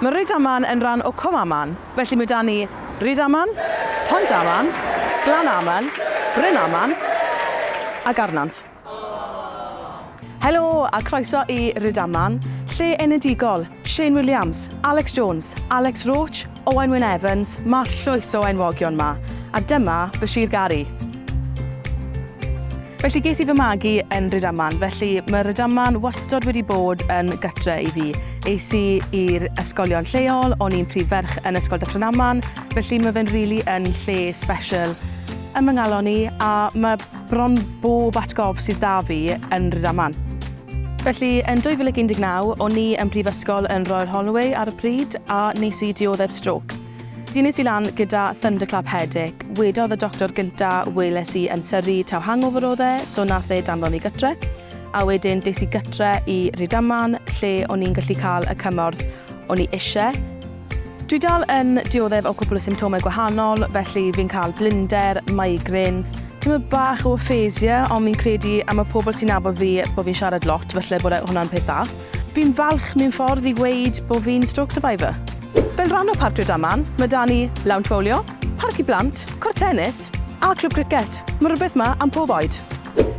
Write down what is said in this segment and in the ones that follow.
Mae Rhydaman yn rhan o Cwm Amman, felly mae 'da ni Rhydaman, Pont Amman, Glan Amman, Bryn Amman a Garnant. Helo a croeso i Rhydaman, lle enedigol, Shane Williams, Alex Jones, Alex Roach, Owen Wyn Evans, mae llwyth o enwogion yma, a dyma SIR GAR. Felly ges I fy magu yn Rhydaman, felly mae Rhydaman wastad wedi bod yn gytre I fi. Es I i'r ysgolion lleol, o'n i'n prif ferch yn ysgol Dyffryn Amman, felly mae fe'n rili yn lle special ym my ngalon I, a mae bron bob atgof sydd 'da fi yn Rhydaman. Felly, yn 2019, o'n i yn prifysgol yn Royal Holloway ar y pryd, a nes I dioddef stroke. Nes I lan gyda thunderclap headache. Wedodd y doctor gynta weles I yn syrru taw hangover oedd e, so nath e danfon I gytre. A wedyn des I gytre I Rhydaman, lle o'n i'n gallu cael y cymorth o'n I eisiau. Dwi dal yn dioddef o cwpl o symptomau gwahanol, felly fi'n cael blinder, migraines, tyma bach o aphasia, ond fi'n credu am y pobl sy'n nabod fi bod fi'n siarad lot, felly bod hwnna'n peth dda. Fi'n falch mewn ffordd I ddweud bod fi'n stroke survivor. Fel rhan o Parc Rhydaman, mae 'da ni lawnt fowlio, parc I blant, cwrt tennis a clwb cricet. Mae rhywbeth yma am pob oed.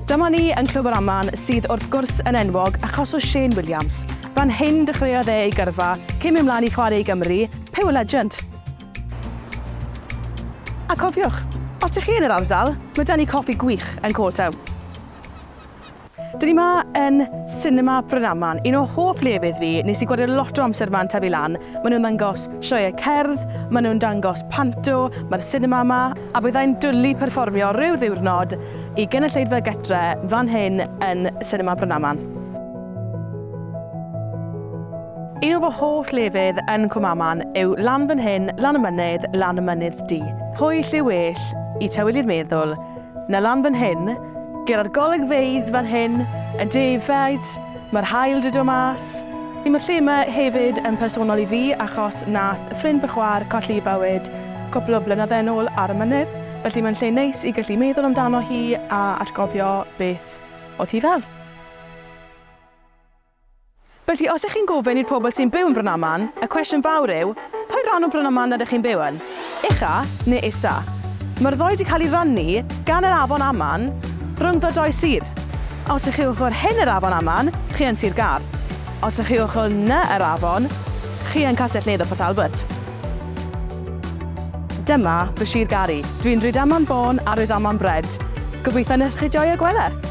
Dyma ni yn Clwb yr Amman sydd wrth gwrs yn enwog achos o Shane Williams. Fan hyn dechreuodd e ei gyrfa, cyn mynd mlaen I chwarae I Gymru, Pew a legend. A cofiwch, os ydych chi yn yr ardal, mae 'da ni coffi gwych yn Cold Town. Dyn ni yma yn Cinema Bryn Amman. Un o hoff lefydd fi, nes I gwario lot o amser yma'n tyfu lan. Maen nhw'n dangos sioeau cerdd, maen nhw'n dangos panto, mae'r cinema yma, a byddai'n dwlu perfformio ryw ddiwrnod I gynulleidfa gytre fan hyn yn Cinema Bryn Amman. Un o fy holl lefydd yn Cwm Amman yw lan fan hyn, lan y mynydd du. Pwy lle well I tywydd i'r meddwl, na lan fan hyn, gyda'r golygfeydd fan hyn, y defaid, mae'r haul 'di dod mas. Mae'r lle yma hefyd yn personol I fi achos nath ffrind bychwar colli I bywyd cwpl o blynydde yn ôl ar y mynydd. Felly mae'n lle neis I gallu meddwl amdano hi a atgofio beth oedd hi fel. Felly, os ydych chi'n gofyn i'r pobl sy'n byw yn Bryn Amman, y cwestiwn fawr yw, pwy rhan o Bryn Amman ydych chi'n byw yn? Ucha neu isa? Mae'r ddoi wedi cael ei rannu gan yr afon Amman rhwng y doi sir. Os ydych chi ochr hyn yr afon Amman, chi yn SIR GAR. Os ydych chi ochr ny yr afon, chi yn Castell Nedd o Port Talbot. Dyma SIR GAR. Dwi'n Rhydaman Bon a Rhydaman Bred. Gobeithio wneith chi joio gweld e.